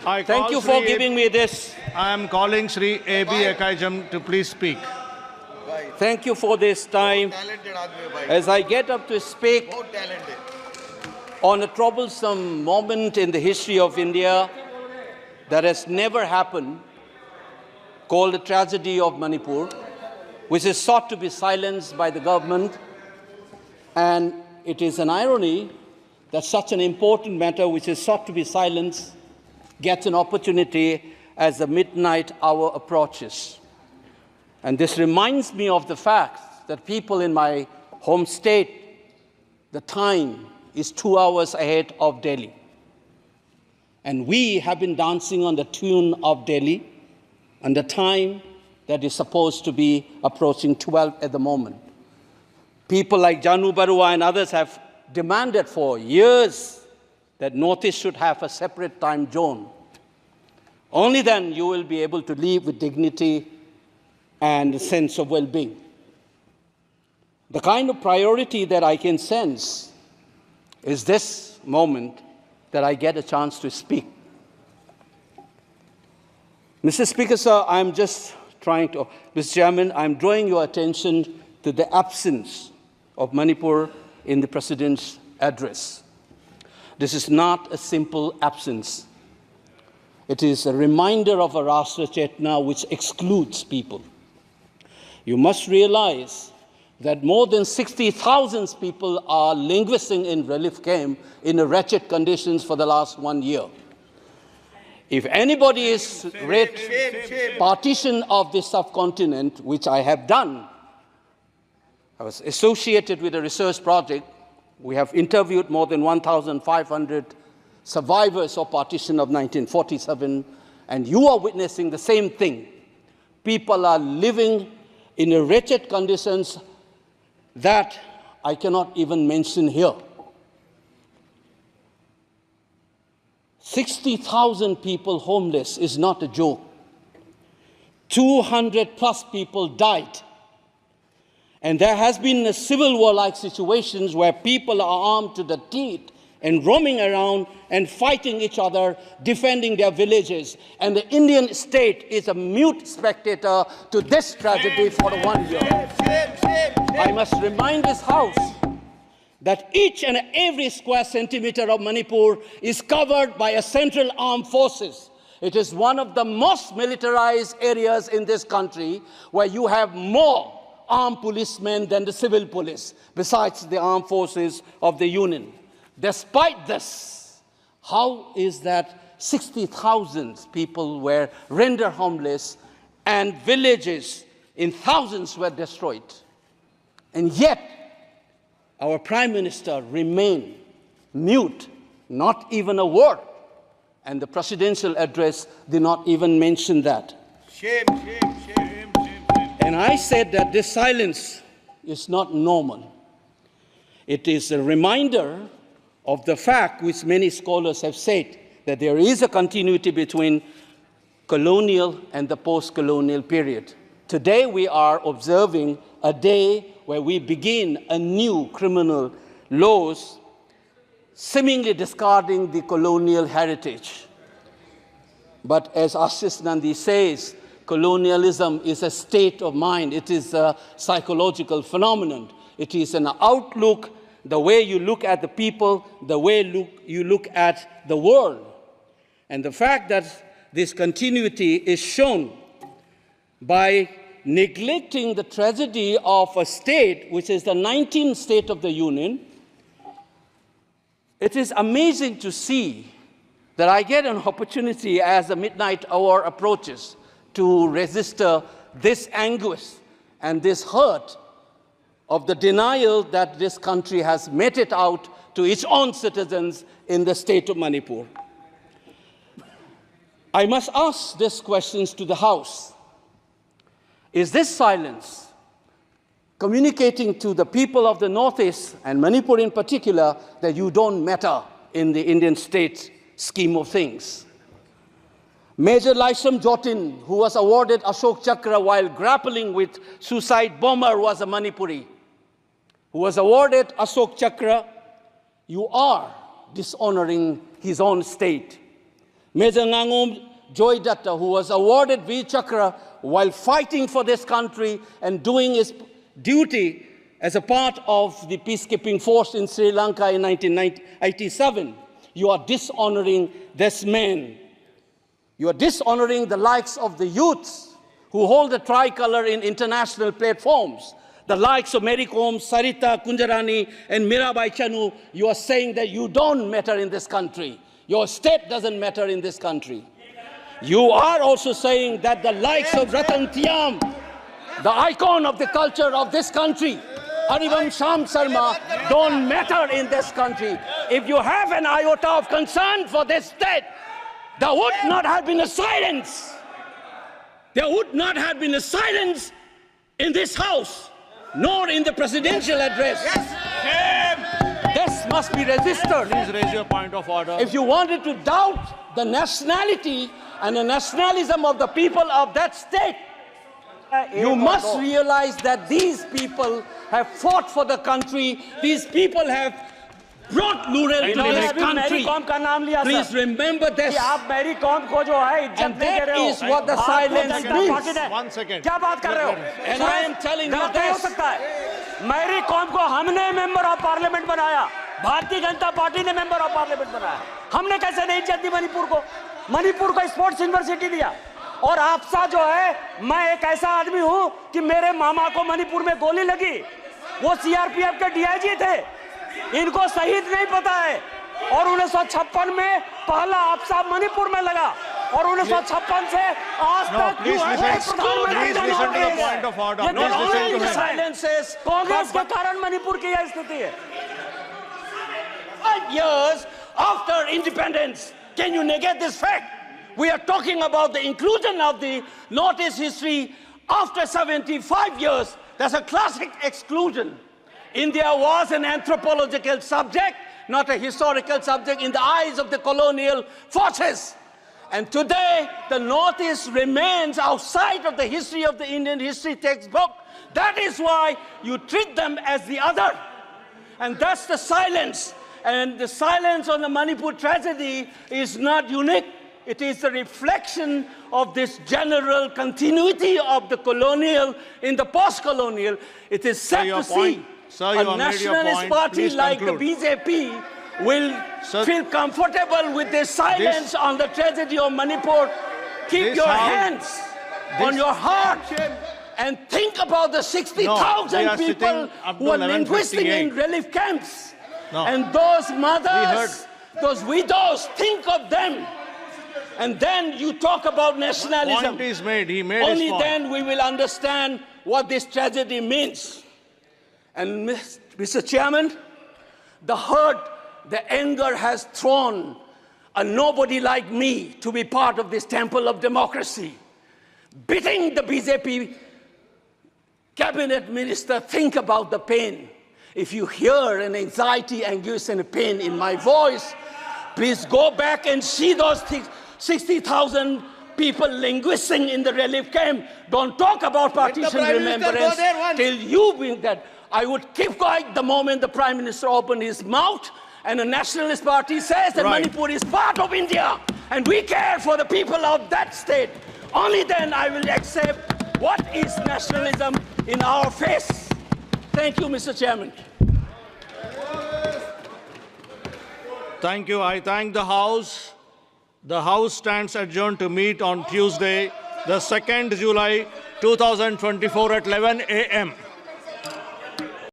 Thank you for giving me this. I am calling Sri A.B. Ekkaijam to please speak. Thank you for this time. As I get up to speak on a troublesome moment in the history of India that has never happened, called the tragedy of Manipur, which is sought to be silenced by the government. And it is an irony that such an important matter, which is sought to be silenced, gets an opportunity as the midnight hour approaches. And this reminds me of the fact that people in my home state, the time is 2 hours ahead of Delhi. And we have been dancing on the tune of Delhi and the time that is supposed to be approaching 12 at the moment. People like Janu Barua and others have demanded for years that Northeast should have a separate time zone. Only then you will be able to live with dignity and a sense of well-being. The kind of priority that I can sense is this moment that I get a chance to speak. Mr. Speaker, sir, Mr. Chairman, I'm drawing your attention to the absence of Manipur in the President's address. This is not a simple absence. It is a reminder of a Rashtra Chetna which excludes people. You must realize that more than 60,000 people are languishing in relief camp in wretched conditions for the last 1 year. If anybody is read partition of this subcontinent, which I have done, I was associated with a research project. We have interviewed more than 1,500 survivors of partition of 1947, and you are witnessing the same thing. People are living in wretched conditions that I cannot even mention here. 60,000 people homeless is not a joke. 200 plus people died. And there has been a civil war-like situations where people are armed to the teeth and roaming around and fighting each other, defending their villages. And the Indian state is a mute spectator to this tragedy for 1 year. I must remind this House that each and every square centimeter of Manipur is covered by a central armed forces. It is one of the most militarized areas in this country where you have more armed policemen than the civil police, besides the armed forces of the Union. Despite this, how is that 60,000 people were rendered homeless and villages in thousands were destroyed? And yet, our Prime Minister remained mute, not even a word. And the presidential address did not even mention that. Shame, shame, shame, shame, shame. And I said that this silence is not normal. It is a reminder of the fact which many scholars have said, that there is a continuity between colonial and the post-colonial period. Today we are observing a day where we begin a new criminal laws, seemingly discarding the colonial heritage. But as Ashish Nandi says, colonialism is a state of mind. It is a psychological phenomenon. It is an outlook, the way you look at the people, the way you look at the world. And the fact that this continuity is shown by neglecting the tragedy of a state, which is the 19th state of the Union. It is amazing to see that I get an opportunity as the midnight hour approaches to register this anguish and this hurt of the denial that this country has meted out to its own citizens in the state of Manipur. I must ask these questions to the House. Is this silence communicating to the people of the Northeast, and Manipur in particular, that you don't matter in the Indian state scheme of things? Major Laisam Jotin, who was awarded Ashok Chakra while grappling with suicide bomber, was a Manipuri, who was awarded Ashok Chakra. You are dishonoring his own state. Major Ngangom Joy Datta, who was awarded Veer Chakra while fighting for this country and doing his duty as a part of the peacekeeping force in Sri Lanka in 1987. You are dishonoring this man. You are dishonoring the likes of the youths who hold the tricolor in international platforms. The likes of Mary Kom, Sarita Kunjarani, and Mirabai Chanu. You are saying that you don't matter in this country. Your state doesn't matter in this country. You are also saying that the likes of Ratan Tiam, the icon of the culture of this country, Harivansh Sharma, don't matter in this country. If you have an iota of concern for this state, there would not have been a silence. There would not have been a silence in this house, nor in the presidential address. This must be registered. Please raise your point of order. If you wanted to doubt the nationality and the nationalism of the people of that state, you must realize that these people have fought for the country. These people have brought Lural to this country. Please remember this. And that is what the silence means. 1 second. क्या बात कर रहे हो? And I am telling you गलत नहीं हो this. सकता है. मैरी कॉम को हमने मेंबर ऑफ पार्लियामेंट बनाया. भारतीय जनता पार्टी ने मेंबर ऑफ पार्लियामेंट बनाया. हमने कैसे नहीं इज्जत दी मणिपुर को? मणिपुर को स्पोर्ट्स यूनिवर्सिटी दिया. और आपसा जो है, मैं एक ऐसा आदमी हूं कि मेरे मामा को मणिपुर में गोली लगी. वो सीआरपीएफ के डीआईजी थे. इनको शहीद नहीं पता है. और 1956 में पहला आपसा मणिपुर में लगा. और 1956 से आज तक please listen to the point of order. Please listen to him. Silences. Congress के कारण मणिपुर की यह स्थिति है. 5 years after independence, can you negate this fact? We are talking about the inclusion of the Northeast history after 75 years. That's a classic exclusion. India was an anthropological subject, not a historical subject in the eyes of the colonial forces. And today, the Northeast remains outside of the history of the Indian history textbook. That is why you treat them as the other. And that's the silence. And the silence on the Manipur tragedy is not unique. It is a reflection of this general continuity of the colonial in the post-colonial. It is sad to see a nationalist party like the BJP will feel comfortable with this silence on the tragedy of Manipur. Keep your hands on your heart and think about the 60,000 people who are linguistic in relief camps. And those mothers, those widows, think of them. And then you talk about nationalism. Point is made. He made Only his point. then we will understand what this tragedy means. And Mr. Chairman, the hurt, the anger has thrown a nobody like me to be part of this temple of democracy. Beating the BJP cabinet minister, think about the pain. If you hear an anxiety, anguish, and a pain in my voice, please go back and see those 60,000 people linguisting in the relief camp. Don't talk about partition remembrance till you bring that. I would keep quiet the moment the Prime Minister opened his mouth and a nationalist party says that Manipur is part of India and we care for the people of that state. Only then I will accept what is nationalism in our face. Thank you, Mr. Chairman. Thank you. I thank the House. The House stands adjourned to meet on Tuesday, the 2nd July 2024 at 11 a.m.